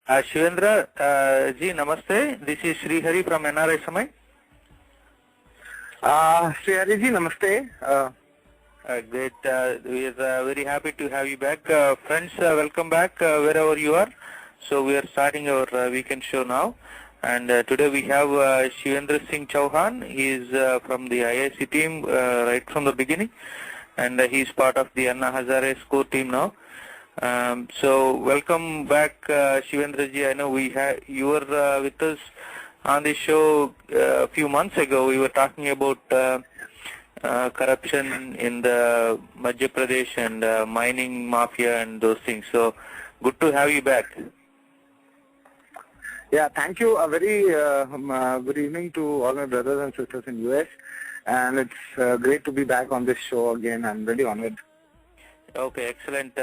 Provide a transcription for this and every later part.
Shivendra ji, namaste. This is Srihari from NRI Samay. Srihari ji, namaste. Great. We are very happy to have you back. Friends, welcome back wherever you are. So we are starting our weekend show now. And today we have Shivendra Singh Chauhan. He is from the IIC team right from the beginning. And he is part of the Anna Hazare score team now. So welcome back, Shivendra ji. I know you were with us on the show a few months ago. We were talking about corruption in the Madhya Pradesh and mining mafia and those things. So good to have you back. Yeah, thank you. A very good evening to all my brothers and sisters in US. And it's great to be back on this show again. I'm really honored. Okay, excellent.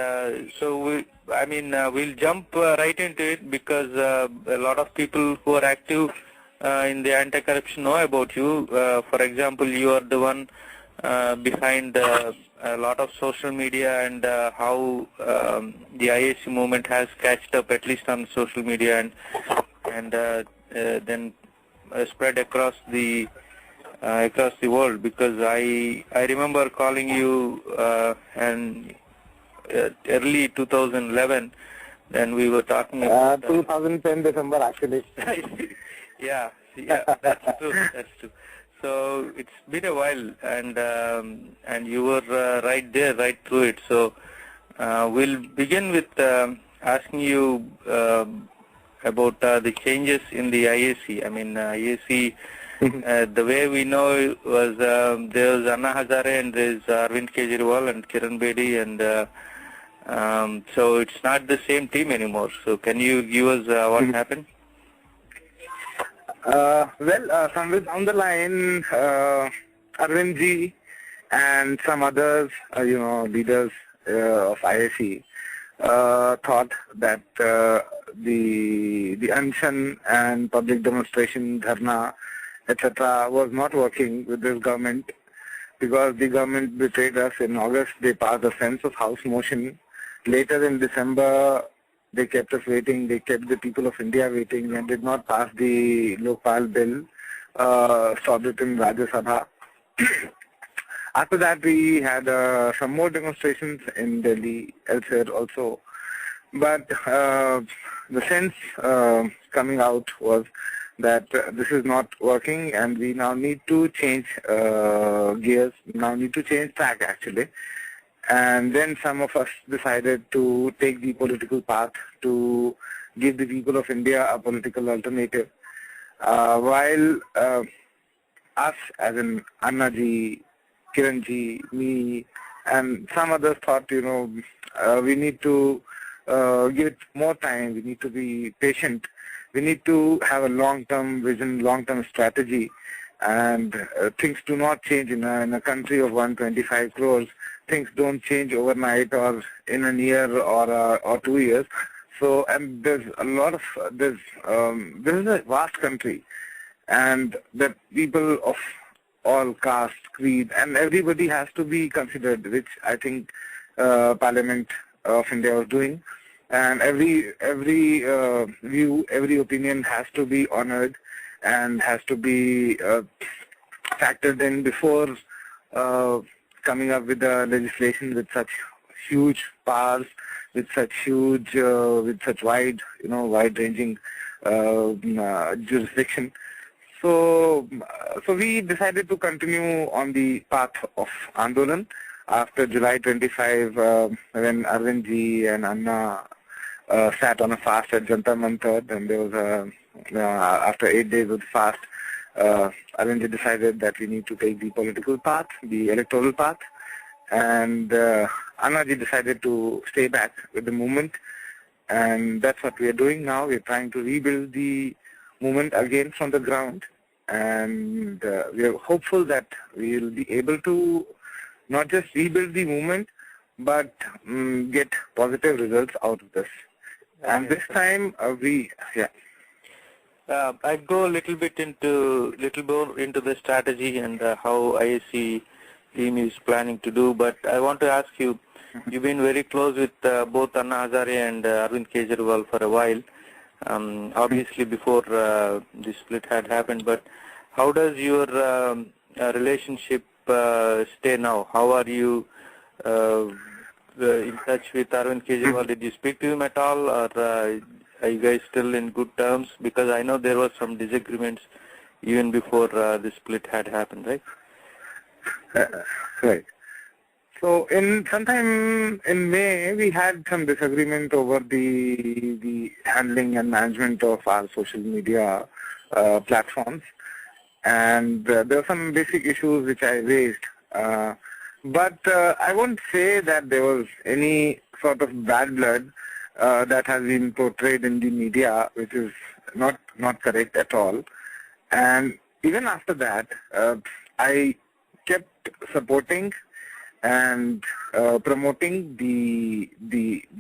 We'll jump right into it because a lot of people who are active in the anti-corruption know about you. For example, you are the one behind a lot of social media and how the IAC movement has catched up, at least on social media, and then spread across the world. Because I remember calling you and early 2011, then we were talking about 2010 December actually. yeah, that's true. So it's been a while, and you were right there, right through it. So we'll begin with asking you about the changes in the IAC. I mean, IAC, the way we know was there's Anna Hazare and there's Arvind and Kiran Bedi, and so it's not the same team anymore. So can you give us what happened? Somewhere down the line, Arvind ji and some others, leaders of IAC thought that the unshan and public demonstration, dharna, etc. was not working with this government because the government betrayed us. In August, they passed a sense of house motion. Later in December, they kept us waiting. They kept the people of India waiting and did not pass the Lokpal bill, stopped it in Rajya Sabha. After that, we had some more demonstrations in Delhi, elsewhere also. But the sense coming out was that this is not working and we now need to change gears, now need to change track actually. And then some of us decided to take the political path to give the people of India a political alternative. While us, as in Anna ji, Kiran ji, me, and some others thought, we need to give it more time, we need to be patient, we need to have a long-term vision, long-term strategy, and things do not change in a country of 125 crores. Things don't change overnight or in a year or 2 years. So, and there's a lot of, this is a vast country, and the people of all caste, creed, and everybody has to be considered, which I think Parliament of India was doing. And every view, every opinion has to be honored and has to be factored in before coming up with the legislation with such huge powers, with such wide-ranging jurisdiction. So we decided to continue on the path of Andolan after July 25, when Arvind ji and Anna sat on a fast at Janta Mantar, and there was after 8 days of the fast, Arvind ji decided that we need to take the political path, the electoral path, and Anna ji decided to stay back with the movement, and that's what we are doing now. We are trying to rebuild the movement again from the ground, and we are hopeful that we will be able to not just rebuild the movement, but get positive results out of this. And this time I'd go a little more into the strategy and how IAC team is planning to do. But I want to ask you, you've been very close with both Anna Hazare and Arvind Kejriwal for a while. obviously before the split had happened, but how does your relationship stay now? How are you in touch with Arvind Kejriwal? Did you speak to him at all, or are you guys still in good terms? Because I know there were some disagreements even before the split had happened, right? Right. So sometime in May, we had some disagreement over the handling and management of our social media platforms, and there were some basic issues which I raised. But I won't say that there was any sort of bad blood that has been portrayed in the media, which is not correct at all. And even after that, I kept supporting and promoting the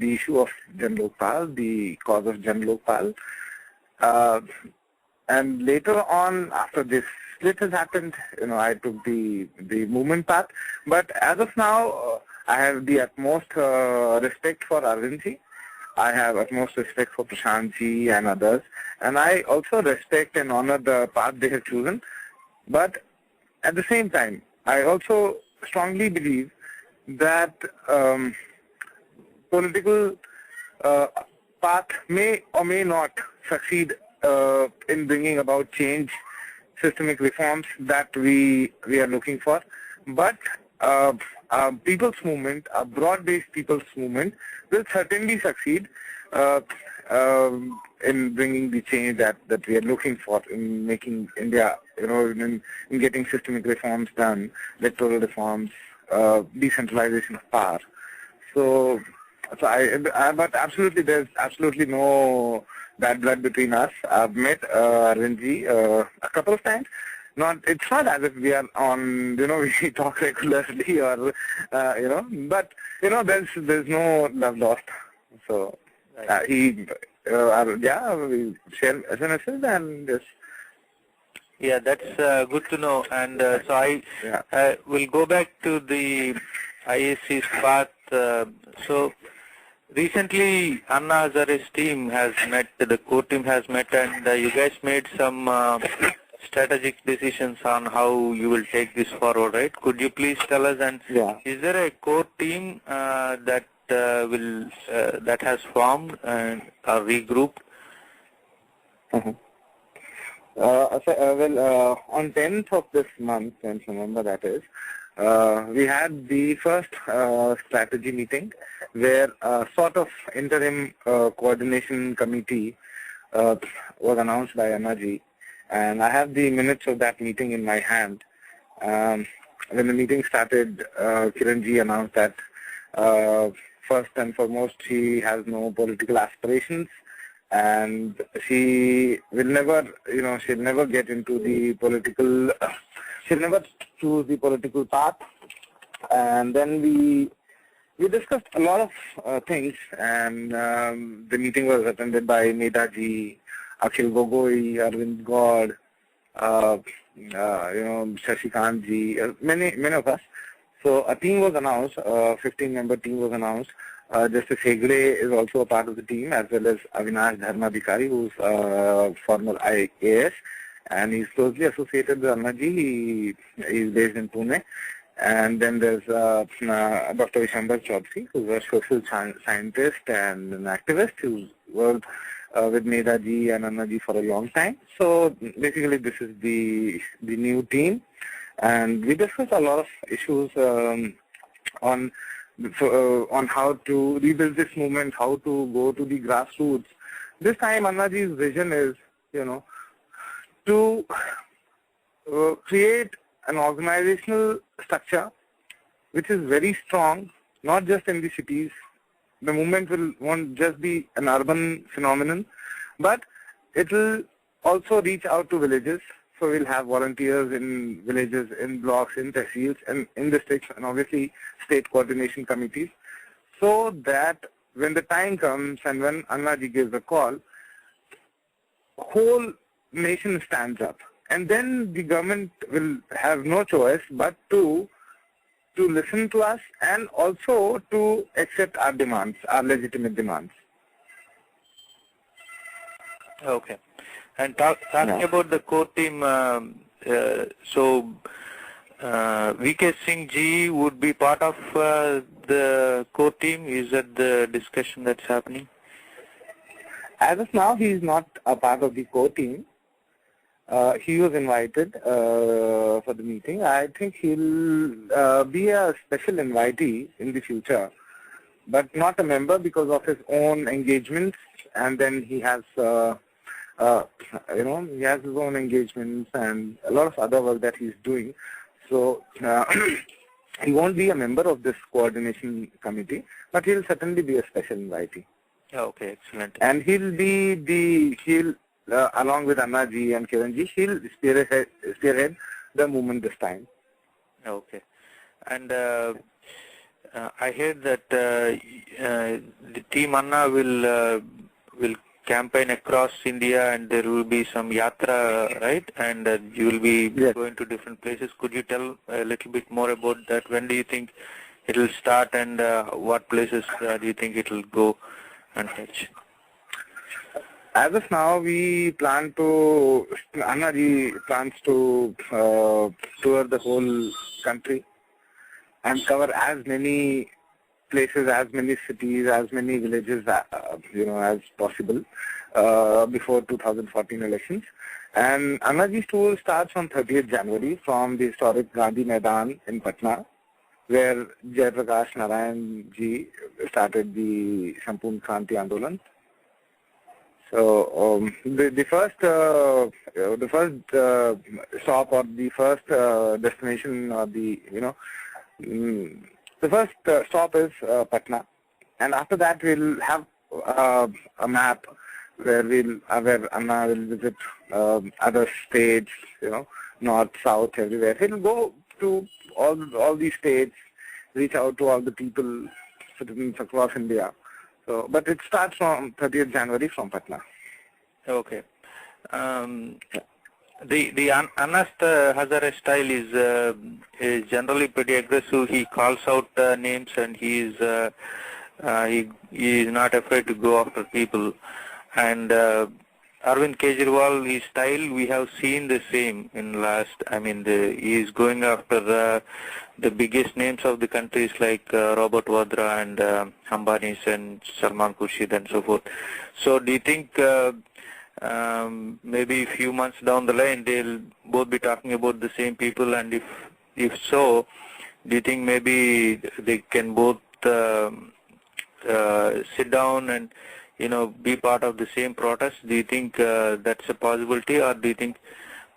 issue of Jan Lokpal, the cause of Jan Lokpal. And later on, after this split has happened, I took the movement path. But as of now, I have the utmost respect for Arvind. I have utmost respect for Prashant ji and others, and I also respect and honor the path they have chosen. But at the same time, I also strongly believe that political path may or may not succeed in bringing about change, systemic reforms that we are looking for. But a people's movement, a broad-based people's movement, will certainly succeed in bringing the change that we are looking for, in making India, in getting systemic reforms done, electoral reforms, decentralization of power. So but absolutely, there's absolutely no bad blood between us. I've met Arvindji a couple of times. It's not as if we are on, we talk regularly or, but, there's no love lost. So, we share SMSs and just. Yeah, that's good to know. And so I will go back to the IAC's path. So recently, Anna Hazare's team has met, the core team has met, and you guys made some strategic decisions on how you will take this forward, right? Could you please tell us? And is there a core team that that has formed and are regrouped? On 10th of this month, 10th November that is, we had the first strategy meeting where a sort of interim coordination committee was announced by Annaji, and I have the minutes of that meeting in my hand. When the meeting started, Kiranji announced that first and foremost, she has no political aspirations, and she will never, she'll never get into the political, she'll never choose the political path. And then we discussed a lot of things, and the meeting was attended by Medaji, Akhil Gogoi, Arvind God, Shashikant ji, many of us. So a team was announced, a 15-member team was announced. Justice Hegde is also a part of the team, as well as Avinash Dharmadhikari, who's former IAS, and he's closely associated with Annaji. He's based in Pune. And then there's Dr. Shivendra Chaudhary, who's a social scientist and an activist who's worked with Medaji and Annaji for a long time. So basically, this is the new team, and we discussed a lot of issues on how to rebuild this movement, how to go to the grassroots. This time, Annaji's vision is, to create an organizational structure which is very strong, not just in the cities. The movement won't just be an urban phenomenon, but it will also reach out to villages. So we'll have volunteers in villages, in blocks, in tehsils, and in districts, and obviously state coordination committees, so that when the time comes and when Annaji gives a call, whole nation stands up. And then the government will have no choice but to listen to us and also to accept our demands, our legitimate demands. Okay. And talking about the core team, VK Singh Ji would be part of the core team. Is that the discussion that's happening? As of now, he is not a part of the core team. He was invited for the meeting. I think he'll be a special invitee in the future, but not a member because of his own engagements. And then he has, he has his own engagements and a lot of other work that he's doing. So he won't be a member of this coordination committee, but he'll certainly be a special invitee. Okay, excellent. And he'll along with Anna ji and Kiran ji, he'll spearhead the movement this time. Okay. And I heard that the team Anna will campaign across India, and there will be some yatra, right? And you will be going to different places. Could you tell a little bit more about that? When do you think it will start, and what places do you think it will go and touch? As of now, we plan to, Anna ji plans to tour the whole country and cover as many places, as many cities, as many villages, as possible before 2014 elections. And Anna ji's tour starts on 30th January from the historic Gandhi Maidan in Patna, where Jayaprakash Narayan ji started the Sampurna Kranti Andolan. So the first stop, or the first destination, or the first stop is Patna, and after that we'll have a map where Anna will visit other states, north, south, everywhere. He'll go to all these states, reach out to all the people, citizens across India. So, but it starts from 30th January from Patna. Okay. The Anna's Hazare style is generally pretty aggressive. He calls out names, and he is not afraid to go after people. And Arvind Kejriwal, his style, we have seen the same in last. He is going after the biggest names of the countries like Robert Vadra and Ambani's and Salman Khurshid and so forth. So do you think maybe a few months down the line they'll both be talking about the same people, and if so, do you think maybe they can both sit down and be part of the same protest? Do you think that's a possibility, or do you think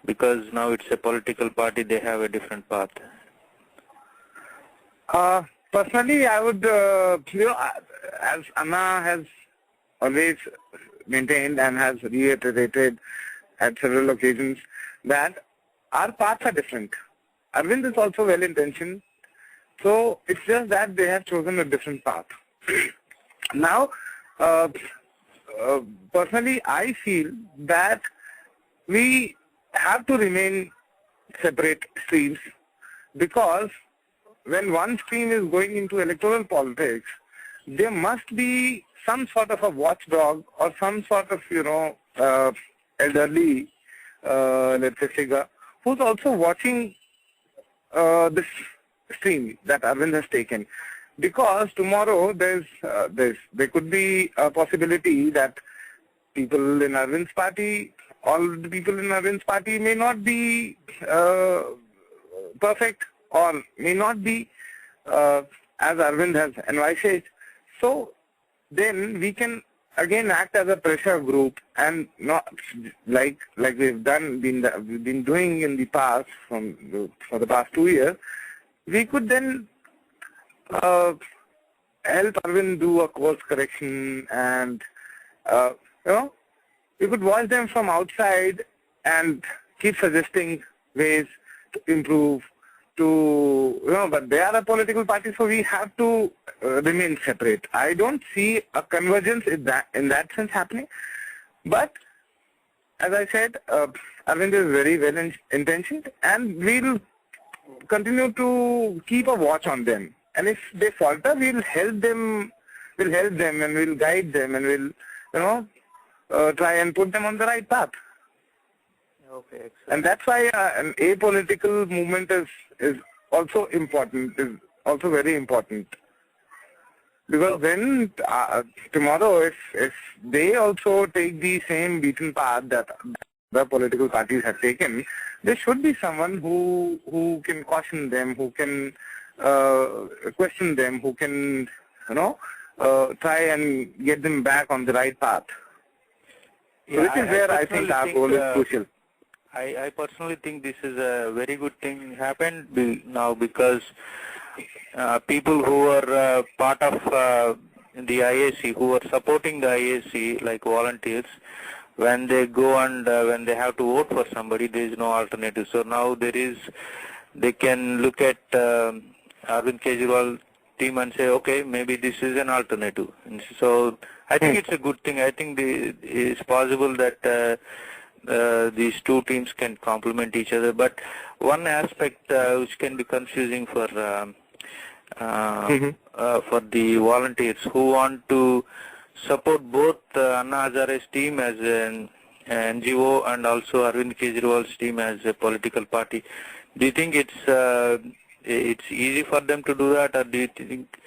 because now it's a political party they have a different path? Personally, I would, as Anna has always maintained and has reiterated at several occasions, that our paths are different. Arvind is also well-intentioned, so it's just that they have chosen a different path. Now, personally, I feel that we have to remain separate streams, because when one stream is going into electoral politics, there must be some sort of a watchdog or some sort of, elderly, let's say, figure who's also watching this stream that Arvind has taken. Because tomorrow there could be a possibility that people in Arvind's party, all the people in Arvind's party may not be perfect, or may not be as Arvind has envisaged. So then we can again act as a pressure group, and not like we've been doing in the past for the past 2 years. We could then help Arvind do a course correction, and we could watch them from outside and keep suggesting ways to improve. But they are a political party, so we have to remain separate. I don't see a convergence in that sense happening. But as I said, Arvind is very well intentioned, and we'll continue to keep a watch on them. And if they falter, we'll help them, and we'll guide them, and we'll try and put them on the right path. Okay, excellent. And that's why an apolitical movement is also important, is also very important. Because when tomorrow, if they also take the same beaten path that the political parties have taken, there should be someone who can caution them, who can question them, who can, try and get them back on the right path. So this is where I think our role is crucial. I personally think this is a very good thing happened now, because people who are part of the IAC, who are supporting the IAC, like volunteers, when they go and when they have to vote for somebody, there is no alternative. So now they can look at Arvind Kejriwal team and say, okay, maybe this is an alternative. And so I think it's a good thing. I think it's possible that these two teams can complement each other. But one aspect which can be confusing for the volunteers who want to support both Anna Hazare's team as an NGO and also Arvind Kejriwal's team as a political party. Do you think it's easy for them to do that, or do you think,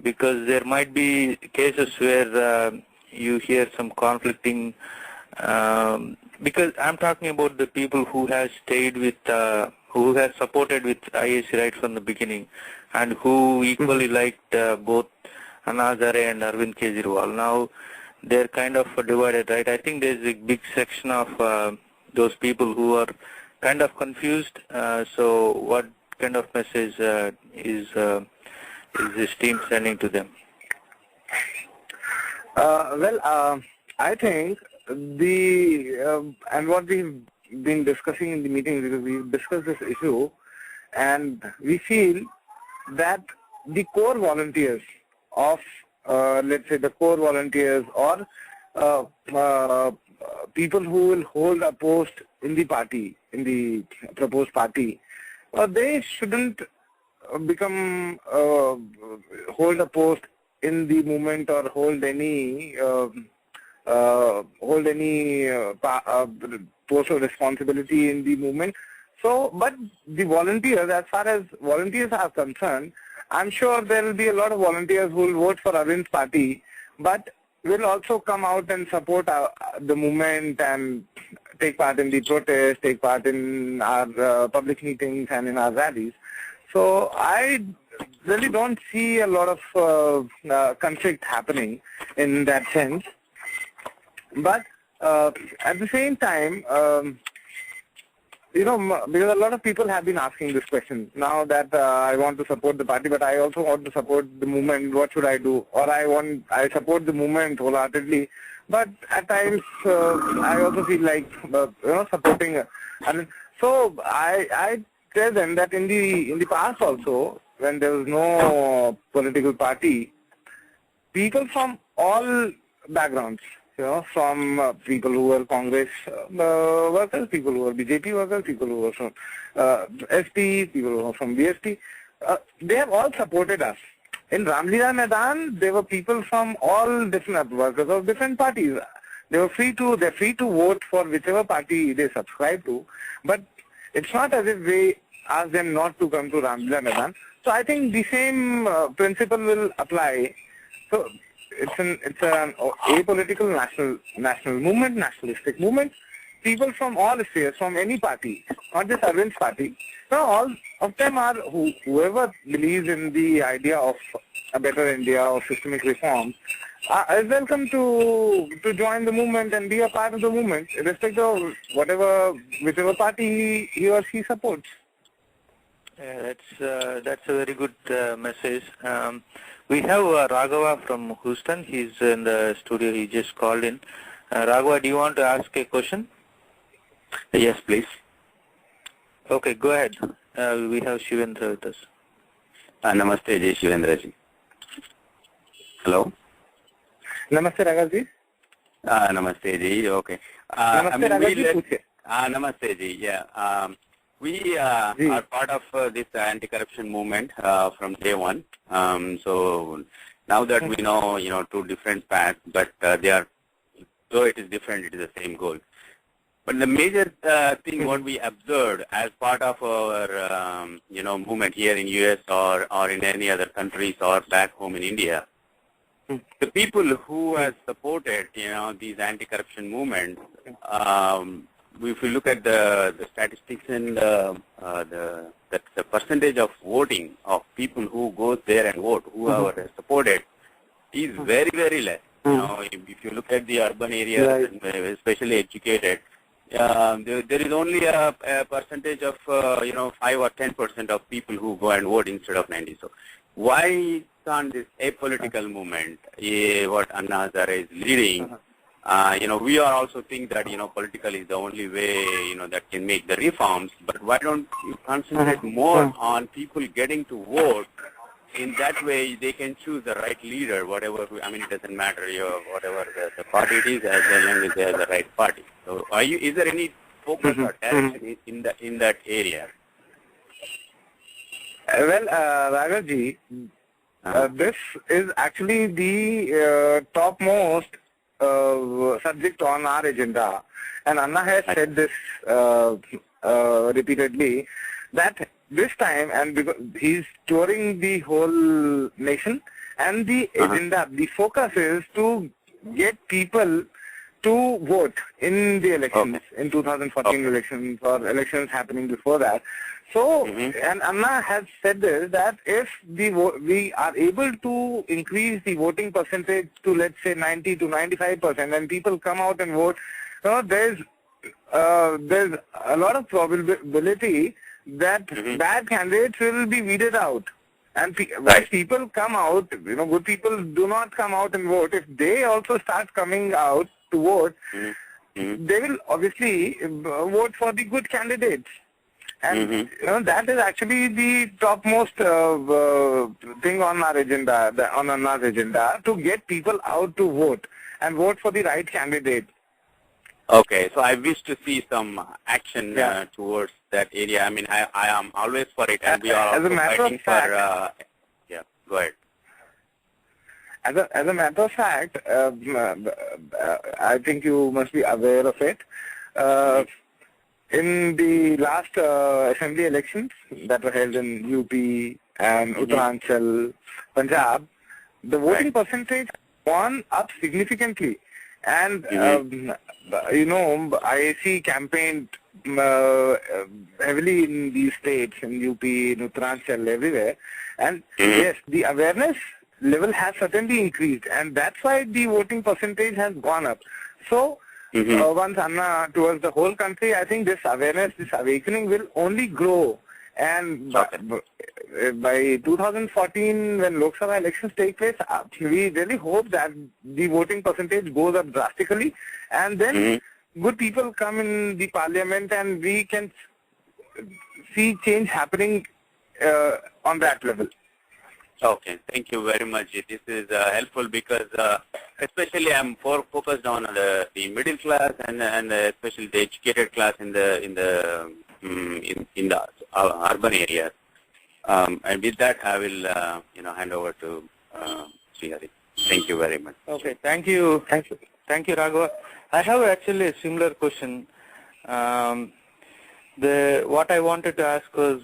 because there might be cases where you hear some conflicting, because I'm talking about the people who has stayed with, who has supported with IAC right from the beginning, and who equally liked both Anna Hazare and Arvind Kejriwal. Now they're kind of divided, right? I think there's a big section of those people who are kind of confused. So what kind of message is this team sending to them? I think and what we've been discussing in the meeting, because we've discussed this issue, and we feel that the core volunteers of, let's say, the core volunteers or people who will hold a post in the party, in the proposed party, they shouldn't become hold a post in the movement or hold any post of responsibility in the movement. So, but the volunteers, as far as volunteers are concerned, I'm sure there will be a lot of volunteers who will vote for Arvind's party, but will also come out and support the movement and take part in the protest, take part in our public meetings and in our rallies. So I really don't see a lot of conflict happening in that sense. But at the same time, because a lot of people have been asking this question now that I want to support the party, but I also want to support the movement. What should I do? Or I support the movement wholeheartedly, but at times I also feel like supporting. So I tell them that in the past also, when there was no political party, people from all backgrounds, from people who were Congress workers, people who were BJP workers, people who were from SP, people who were from BSP, they have all supported us. In Ramlila Maidan, there were people from all different workers of different parties. They're free to vote for whichever party they subscribe to, but it's not as if we ask them not to come to Ramlila Maidan. So I think the same principle will apply. So it's an apolitical national movement, nationalistic movement. People from all spheres, from any party, not just Arvind's party. So all of them are whoever believes in the idea of a better India or systemic reform is welcome to join the movement and be a part of the movement, irrespective of whichever party he or she supports. Yeah, that's a very good message. We have Raghava from Houston. He's in the studio. He just called in. Raghava, do you want to ask a question? Yes, please. Okay, go ahead. We have Shivendra with us. Namaste, Ji, Shivendra ji. Hello? Namaste, Raghav ji. Namaste, Ji. Okay. Namaste, Raghav ji. Namaste, Ji. Yeah. We are part of this anti-corruption movement from day one. So now that we know, two different paths, but they are though it is different, it is the same goal. But the major thing what we observed as part of our, movement here in US or in any other countries or back home in India, the people who have supported, these anti-corruption movements, if you look at the statistics and the percentage of voting of people who go there and vote, who are supported, is very, very less. If you look at the urban areas, and especially educated, there is only a percentage of 5 or 10% of people who go and vote instead of 90. So why can't this apolitical movement, what Anna Hazare is leading, we are also think that political is the only way that can make the reforms. But why don't you concentrate more on people getting to vote? In that way, they can choose the right leader, whatever. I mean, it doesn't matter whatever the party it is, as long as they are the right party. So, is there any focus or direction in that area? Well, Raghavji, this is actually the topmost subject on our agenda, and Anna has said this repeatedly, that this time, and because he's touring the whole nation, and the agenda, the focus is to get people to vote in the elections, in 2014 elections or elections happening before that. So, and Anna has said this, that if we are able to increase the voting percentage to, let's say, 90 to 95%, and people come out and vote, there's a lot of probability that bad candidates will be weeded out. And when people come out, good people do not come out and vote. If they also start coming out to vote, they will obviously vote for the good candidates. And that is actually the topmost thing on our agenda, on Anna's agenda, to get people out to vote and vote for the right candidate. Okay, so I wish to see some action towards that area. I mean, I am always for it, and we are also fighting for. Go ahead. As a matter of fact, I think you must be aware of it. In the last assembly elections that were held in UP and Uttaranchal, Punjab, the voting percentage gone up significantly. And, IAC campaigned heavily in these states, in UP, in Uttaranchal, everywhere. And yes, the awareness level has certainly increased. And that's why the voting percentage has gone up. So, once Anna towards the whole country, I think this awareness, this awakening will only grow. And by 2014, when Lok Sabha elections take place, we really hope that the voting percentage goes up drastically, and then good people come in the parliament, and we can see change happening on that level. Okay, thank you very much. This is helpful because especially I'm focused on the middle class and especially the educated class in the urban areas. And with that, I will hand over to Srihari. Thank you very much. Okay, thank you, Raghava. I have actually a similar question. What I wanted to ask was,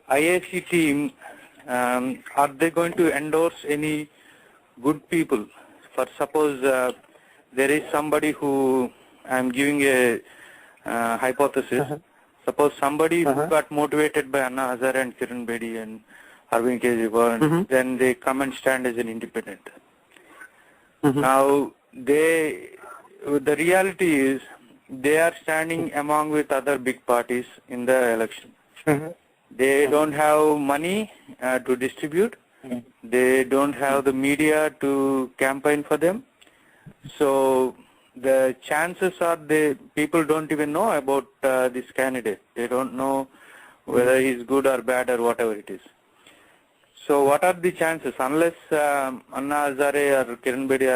IAC team, are they going to endorse any good people? For suppose there is somebody who, I'm giving a hypothesis. Suppose somebody who got motivated by Anna Hazare and Kiran Bedi and Arvind Kejriwal, then they come and stand as an independent. Now, the reality is they are standing among with other big parties in the election. They don't have money to distribute. They don't have the media to campaign for them. So the chances are people don't even know about this candidate. They don't know whether he's good or bad or whatever it is. So what are the chances? Unless Anna Hazare or Kiran Bedi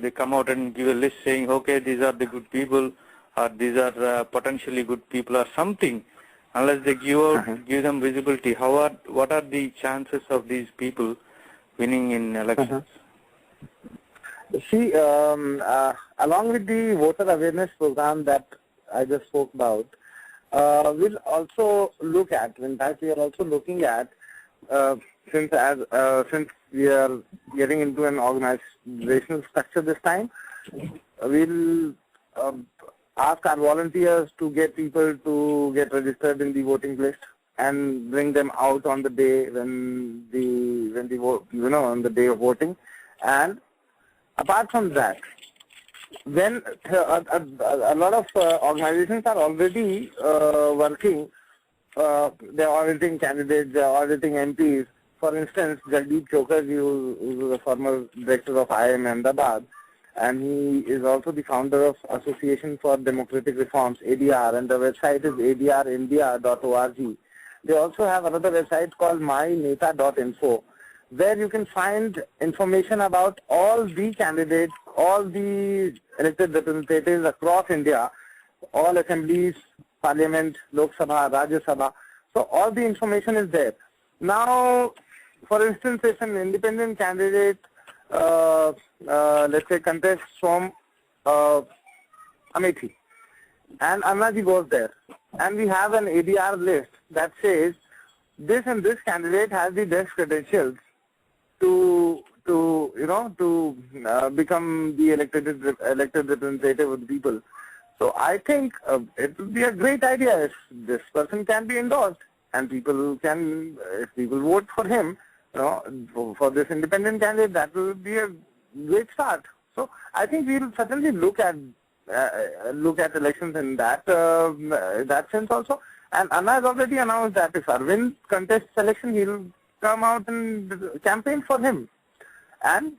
they come out and give a list saying, okay, these are the good people, or these are potentially good people or something, unless they give them visibility, what are the chances of these people winning in elections? See, along with the voter awareness program that I just spoke about, we'll also look at, in fact, we are also looking at, since we are getting into an organizational structure this time, we'll ask our volunteers to get people to get registered in the voting list and bring them out on the day when the vote, on the day of voting. And apart from that, when a lot of organizations are already working, they're auditing candidates, they're auditing MPs. For instance, Jagdeep Chokarji, who is the former director of IIM Ahmedabad, and he is also the founder of Association for Democratic Reforms, ADR, and the website is adrindia.org. They also have another website called myneta.info, where you can find information about all the candidates, all the elected representatives across India, all assemblies, parliament, Lok Sabha, Rajya Sabha. So all the information is there. Now, for instance, if an independent candidate, let's say, contests from Amethi, and Annaji goes there, and we have an ADR list that says this and this candidate has the best credentials to become the elected representative of the people. So I think it would be a great idea if this person can be endorsed, and people can, if people vote for him, for this independent candidate, that will be a great start. So I think we will certainly look at elections in that sense also. And Anna has already announced that if Arvind contests election, he will come out and campaign for him, and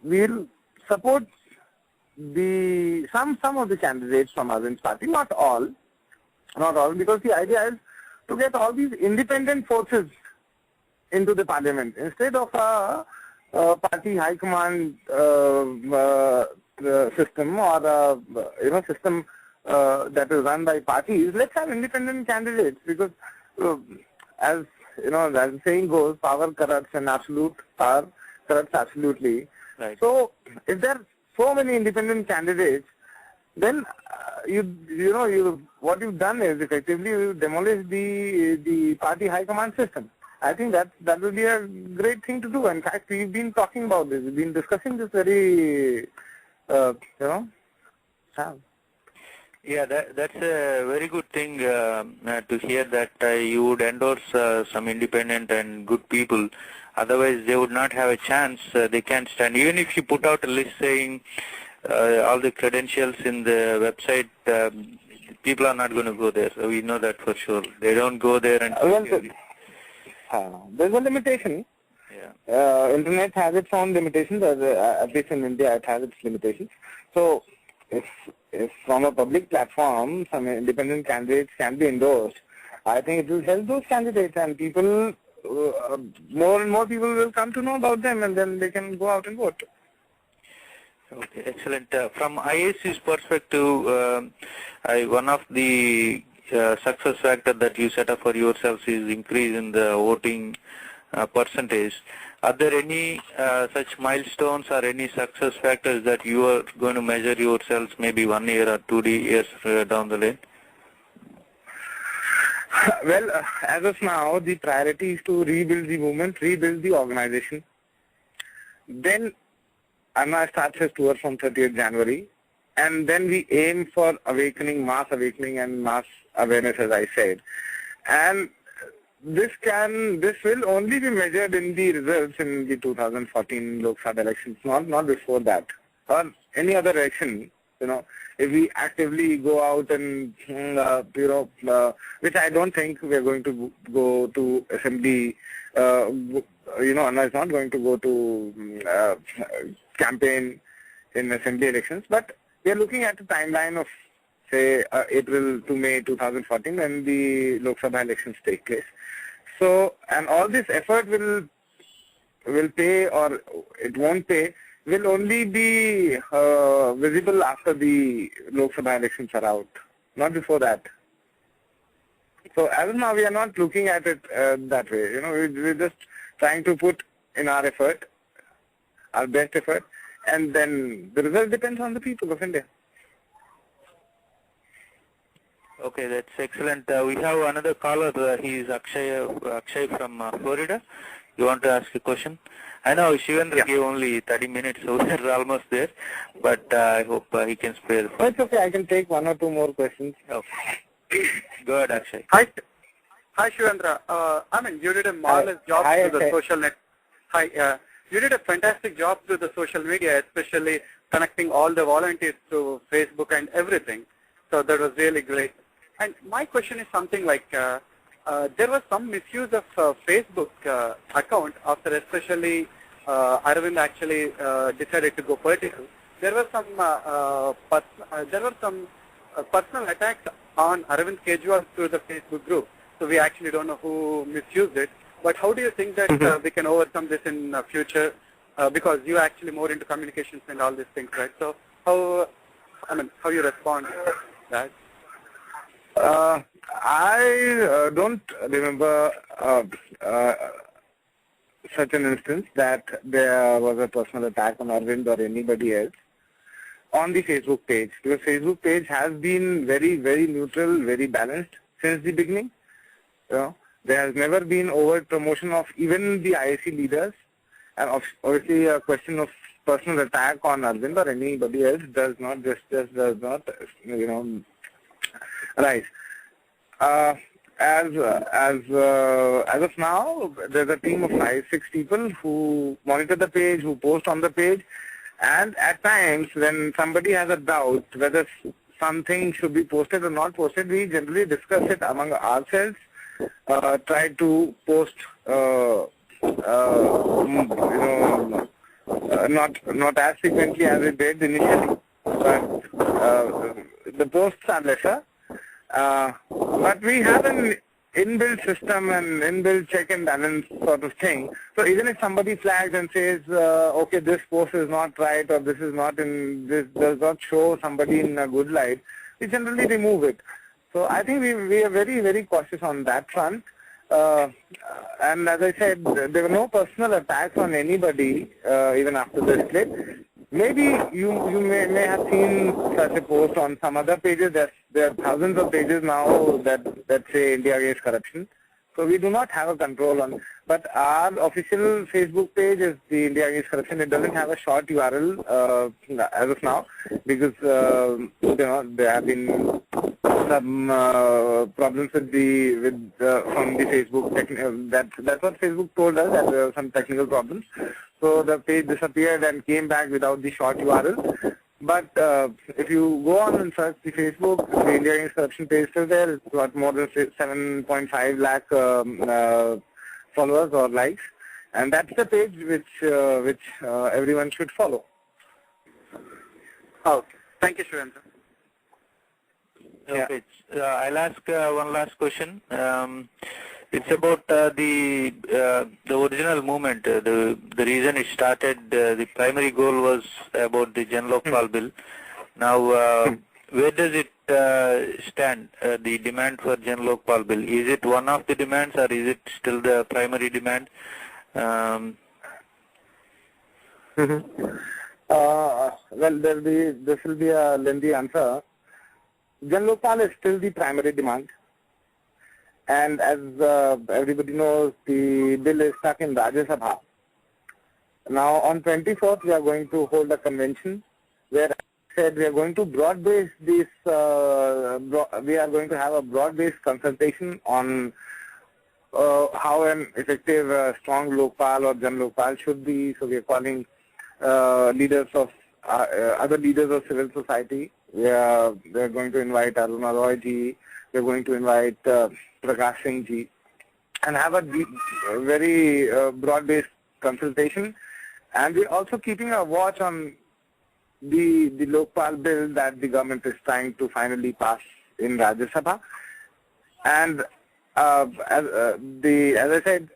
we'll support some of the candidates from Arvind's party, not all, because the idea is to get all these independent forces into the parliament instead of a party high command system, or a system that is run by parties. Let's have independent candidates, because as the saying goes, power corrupts, and absolute power corrupts absolutely. Right. So if there are so many independent candidates, then what you've done is effectively you demolish the party high command system. I think that will be a great thing to do. In fact, we've been talking about this. We've been discussing this very, Yeah, that's a very good thing to hear, that you would endorse some independent and good people. Otherwise, they would not have a chance. They can't stand. Even if you put out a list saying all the credentials in the website, people are not going to go there. So we know that for sure. They don't go there. And there's a limitation. Yeah. Internet has its own limitations. At least in India, it has its limitations. So if from a public platform some independent candidates can be endorsed, I think it will help those candidates, and people, more and more people will come to know about them, and then they can go out and vote. Okay, excellent. From IAC's perspective, one of the success factor that you set up for yourselves is increase in the voting percentage. Are there any such milestones or any success factors that you are going to measure yourselves maybe 1 year or 2 years down the lane? Well, as of now, the priority is to rebuild the movement, rebuild the organization. Then Anna starts his tour from 30th January, and then we aim for mass awakening and mass awareness, as I said. And this will only be measured in the results in the 2014 Lok Sabha elections, not before that, or any other election. If we actively go out and which I don't think we are going to go to assembly. Anna is not going to go to campaign in assembly elections, but we are looking at a timeline of, say, April to May 2014 when the Lok Sabha elections take place. So, and all this effort will pay, or it won't pay, will only be visible after the Lok Sabha elections are out, not before that. So as of now, we are not looking at it that way. We're just trying to put in our effort, our best effort, and then the result depends on the people of India. Okay, that's excellent. We have another caller. He is Akshay from Florida. You want to ask a question? I know Shivendra gave only 30 minutes, so we're almost there. But I hope he can spare. Oh, it's okay. I can take one or two more questions. Okay. Go ahead, Akshay. Hi, Shivendra. You did a marvelous job through the social net. You did a fantastic job through the social media, especially connecting all the volunteers to Facebook and everything. So that was really great. And my question is something like, there was some misuse of Facebook account after especially Arvind actually decided to go political. There were some personal attacks on Arvind Kejriwal through the Facebook group. So we actually don't know who misused it. But how do you think that we can overcome this in future? Because you are actually more into communications and all these things, right? So how you respond to that? I don't remember such an instance that there was a personal attack on Arvind or anybody else on the Facebook page. The Facebook page has been very, very neutral, very balanced since the beginning. There has never been overt promotion of even the IAC leaders, and obviously a question of personal attack on Arvind or anybody else does not rise. As of now, there's a team of 5-6 people who monitor the page, who post on the page, and at times when somebody has a doubt whether something should be posted or not posted, we generally discuss it among ourselves, try to post not as frequently as we did initially, but the posts are lesser. But we have an inbuilt system and inbuilt check and balance sort of thing. So even if somebody flags and says, okay, this post is not right, or this does not show somebody in a good light, we generally remove it. So I think we are very, very cautious on that front. And as I said, there were no personal attacks on anybody even after the split. Maybe you may have seen such a post on some other pages. There are thousands of pages now that say India against corruption. So we do not have a control on. But our official Facebook page is the India against corruption. It doesn't have a short URL as of now because there have been some problems from the Facebook. That's what Facebook told us, that there were some technical problems. So the page disappeared and came back without the short URL. But if you go on and search the Facebook, the India Against Corruption page is still there. It's got more than 7.5 lakh followers or likes, and that's the page which everyone should follow. Okay. Thank you, Shivendra. Okay. I'll ask one last question. It's about the original movement. The reason it started, the primary goal was about the Jan Lokpal bill. Now, where does it stand, the demand for Jan Lokpal bill? Is it one of the demands, or is it still the primary demand? Well, this will be a lengthy answer. Jan Lokpal is still the primary demand. And as everybody knows, the bill is stuck in Rajya Sabha. Now, on 24th, we are going to hold a convention where I said we are going to broad-base this. We are going to have a broad-based consultation on how an effective, strong Lokpal or Jan Lokpal should be. So we are calling other leaders of civil society. We are going to invite Aruna Roy ji. We are going to invite Prakash Singh ji, and have a very broad-based consultation. And we're also keeping a watch on the Lokpal bill that the government is trying to finally pass in Rajya Sabha. And as I said,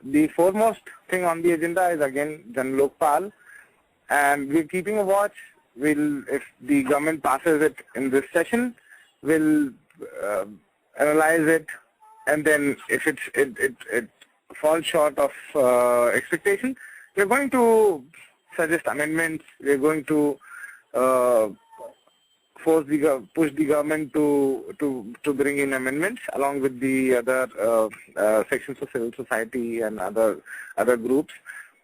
the foremost thing on the agenda is again Jan Lokpal, and we're keeping a watch. If the government passes it in this session, we'll analyze it, and then if it falls short of expectation, we're going to suggest amendments. We're going to push the government to bring in amendments along with the other sections of civil society and other groups.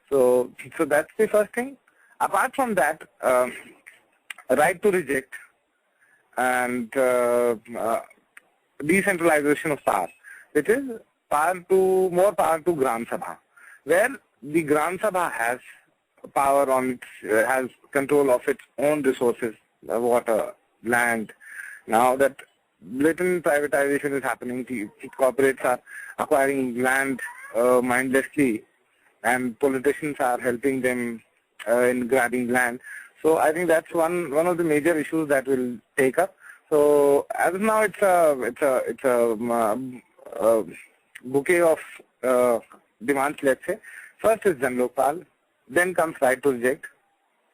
So that's the first thing. Apart from that, right to reject and decentralization of power, which is more power to Gram Sabha, where the Gram Sabha has power on has control of its own resources, water, land. Now that blatant privatization is happening, the corporates are acquiring land mindlessly, and politicians are helping them in grabbing land. So I think that's one of the major issues that will take up. So as of now, it's a bouquet of demands. Let's say first is Jan Lokpal, then comes right to reject,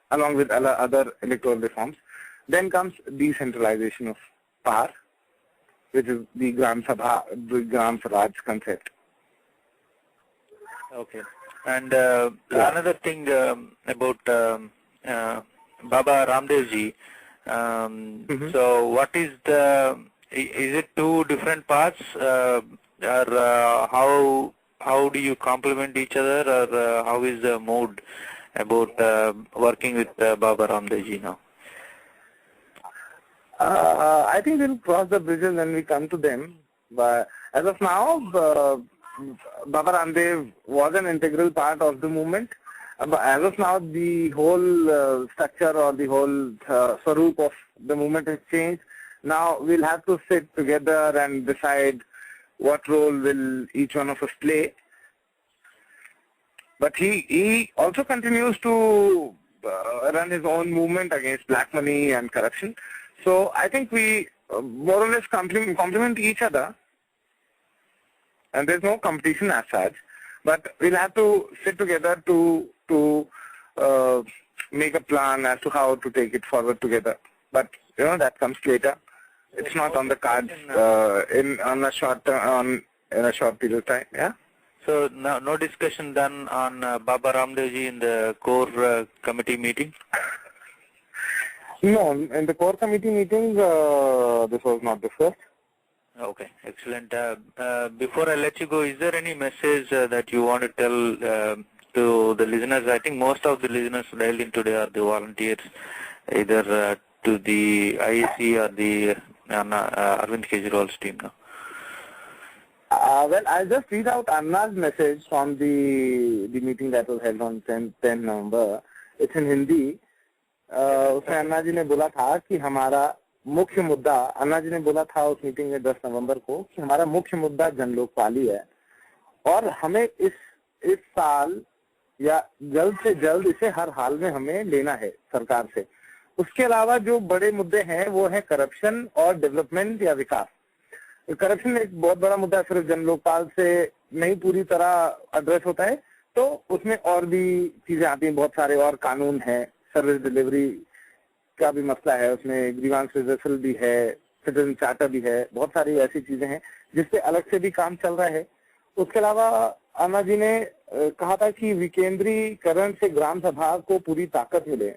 along with other electoral reforms. Then comes decentralization of power, which is the Gram Swaraj concept. Okay. And another thing about Baba Ramdev ji. So what is is it two different paths, or how do you complement each other, or how is the mood about working with Baba Ramdev ji now? I think we'll cross the bridges when we come to them. But as of now, Baba Ramdev was an integral part of the movement. But as of now, the whole structure or the whole swaroop of the movement has changed. Now we'll have to sit together and decide what role will each one of us play. But he also continues to run his own movement against black money and corruption. So I think we more or less complement each other, and there's no competition as such. But we'll have to sit together to make a plan as to how to take it forward together. But that comes later. It's not on the cards in a short period of time. Yeah. So no discussion done on Baba Ramdev ji in the core committee meeting? No, in the core committee meeting, this was not discussed. Okay, excellent. Before I let you go, is there any message that you want to tell to the listeners? I think most of the listeners dialed in today are the volunteers, either to the IAC or the Arvind Kejriwal's team now. Well, I'll just read out Anna's message from the meeting that was held on 10 November. It's in Hindi. उसमें अन्ना जी ने बोला था कि हमारा मुख्य मुद्दा, अन्ना जी ने बोला था उस मीटिंग में 10 नवंबर को कि हमारा मुख्य मुद्दा जन लोकपाली है और हमें इस साल या जल्द से जल्द इसे हर हाल में हमें लेना है सरकार से. उसके अलावा जो बड़े मुद्दे हैं वो है करप्शन और डेवलपमेंट या विकास. करप्शन एक बहुत बड़ा मुद्दा सिर्फ जन लोकपाल से नहीं पूरी तरह एड्रेस होता है, तो उसमें और भी चीजें आती हैं, बहुत सारे और कानून हैं, सर्विस डिलीवरी का भी मसला है, उसमें ग्रीवांस रिजर्सल भी है, सिटीजन चार्टर भी है, बहुत सारी ऐसी चीजें हैं जिससे अलग से भी काम चल रहा है. उसके अलावा अन्ना जी ने कहा था कि विकेंद्रीकरण से ग्राम सभा को पूरी ताकत मिले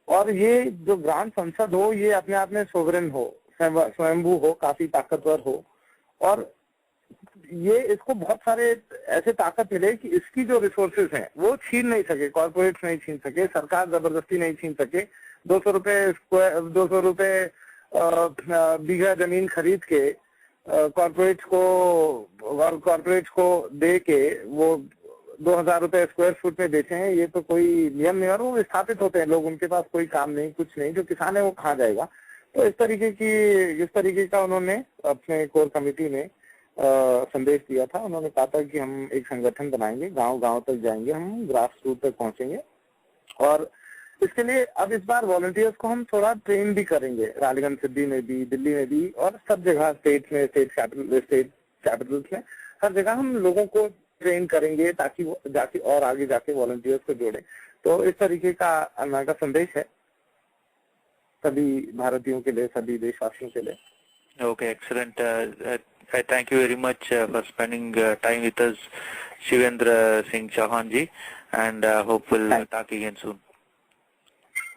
और ये जो ग्राम संसद हो ये अपने आप में सोवरेन हो, स्वयंभू हो, काफी ताकतवर हो और ये इसको बहुत सारे ऐसे ताकत मिले कि इसकी जो रिसोर्सेज हैं वो छीन नहीं सके, कॉर्पोरेट्स नहीं छीन सके, सरकार जबरदस्ती नहीं छीन सके. 200 रुपए बीघा जमीन खरीद के कॉर्पोरेट्स को दे के वो 2000 रुपए स्क्वायर फुट में बेचे हैं. ये तो कोई नियम नहीं, और वो विस्थापित होते हैं लोग, उनके पास कोई काम नहीं, कुछ नहीं, जो किसान है वो कहाँ जाएगा. तो इस तरीके का उन्होंने अपने कोर कमेटी में संदेश दिया था. उन्होंने कहा था कि हम एक संगठन बनाएंगे, गांव तक जाएंगे, हम ग्रास रूट तक पहुंचेंगे और इसके लिए अब इस बार वॉलंटियर्स को हम थोड़ा ट्रेन भी करेंगे, रालीगंज सिद्धि में भी, दिल्ली में भी और सब जगह स्टेट कैपिटल्स में हर जगह हम लोगों को ट्रेन करेंगे ताकि वो जाके और आगे जाके वॉलंटियर्स को जोड़े. तो इस तरीके का अन्ना का संदेश है सभी भारतीयों के लिए, सभी देशवासियों के लिए. Okay, excellent. I thank you very much for spending time with us, Shivendra Singh Chauhan ji. and hope we'll talk again soon.